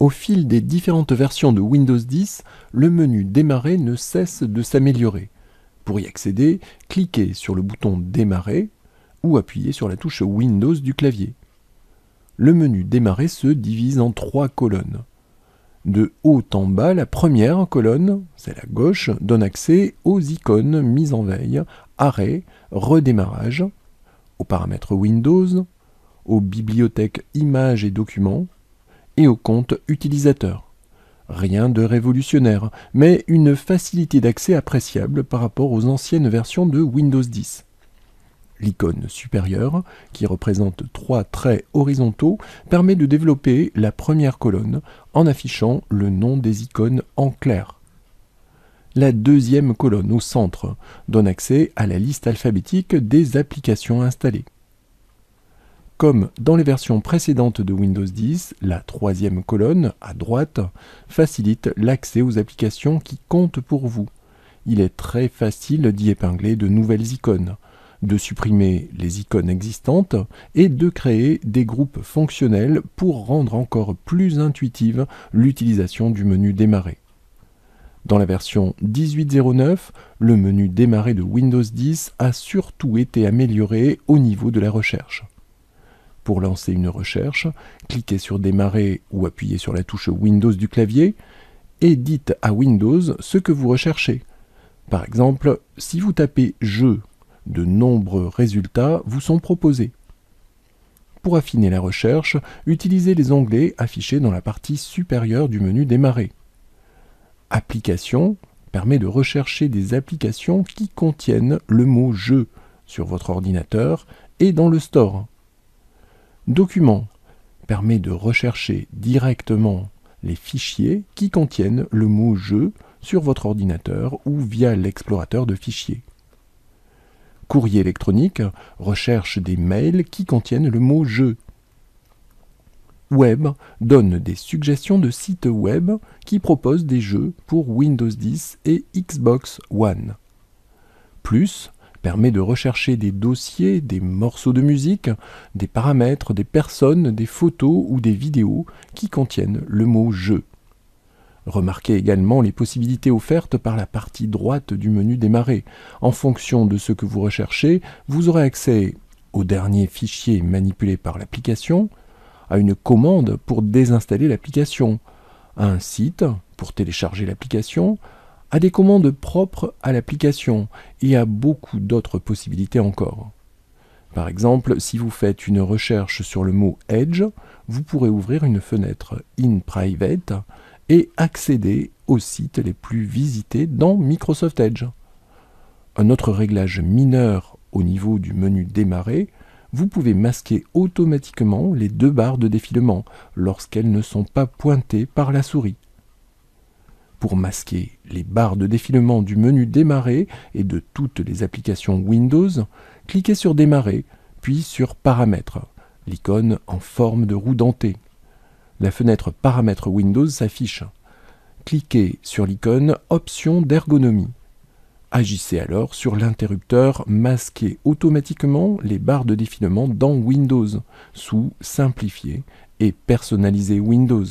Au fil des différentes versions de Windows 10, le menu Démarrer ne cesse de s'améliorer. Pour y accéder, cliquez sur le bouton Démarrer ou appuyez sur la touche Windows du clavier. Le menu Démarrer se divise en 3 colonnes. De haut en bas, la première colonne, c'est la gauche, donne accès aux icônes mise en veille, arrêt, redémarrage, aux paramètres Windows, aux bibliothèques images et documents, et au compte utilisateur. Rien de révolutionnaire, mais une facilité d'accès appréciable par rapport aux anciennes versions de Windows 10. L'icône supérieure, qui représente 3 traits horizontaux, permet de développer la première colonne en affichant le nom des icônes en clair. La deuxième colonne au centre donne accès à la liste alphabétique des applications installées. Comme dans les versions précédentes de Windows 10, la troisième colonne, à droite, facilite l'accès aux applications qui comptent pour vous. Il est très facile d'y épingler de nouvelles icônes, de supprimer les icônes existantes et de créer des groupes fonctionnels pour rendre encore plus intuitive l'utilisation du menu Démarrer. Dans la version 18.09, le menu Démarrer de Windows 10 a surtout été amélioré au niveau de la recherche. Pour lancer une recherche, cliquez sur Démarrer ou appuyez sur la touche Windows du clavier et dites à Windows ce que vous recherchez. Par exemple, si vous tapez « Jeux », de nombreux résultats vous sont proposés. Pour affiner la recherche, utilisez les onglets affichés dans la partie supérieure du menu Démarrer. Applications permet de rechercher des applications qui contiennent le mot « Jeu » sur votre ordinateur et dans le store. Documents permet de rechercher directement les fichiers qui contiennent le mot « Jeu » sur votre ordinateur ou via l'explorateur de fichiers. Courrier électronique recherche des mails qui contiennent le mot « Jeu ». Web donne des suggestions de sites web qui proposent des jeux pour Windows 10 et Xbox One. Plus permet de rechercher des dossiers, des morceaux de musique, des paramètres, des personnes, des photos ou des vidéos qui contiennent le mot « Jeu ». Remarquez également les possibilités offertes par la partie droite du menu Démarrer. En fonction de ce que vous recherchez, vous aurez accès aux derniers fichiers manipulés par l'application, à une commande pour désinstaller l'application, à un site pour télécharger l'application, à des commandes propres à l'application et à beaucoup d'autres possibilités encore. Par exemple, si vous faites une recherche sur le mot « Edge », vous pourrez ouvrir une fenêtre « In Private » et accéder aux sites les plus visités dans Microsoft Edge. Un autre réglage mineur au niveau du menu Démarrer, vous pouvez masquer automatiquement les 2 barres de défilement lorsqu'elles ne sont pas pointées par la souris. Pour masquer les barres de défilement du menu Démarrer et de toutes les applications Windows, cliquez sur Démarrer, puis sur Paramètres, l'icône en forme de roue dentée. La fenêtre Paramètres Windows s'affiche. Cliquez sur l'icône Options d'ergonomie. Agissez alors sur l'interrupteur Masquer automatiquement les barres de défilement dans Windows sous Simplifier et Personnaliser Windows.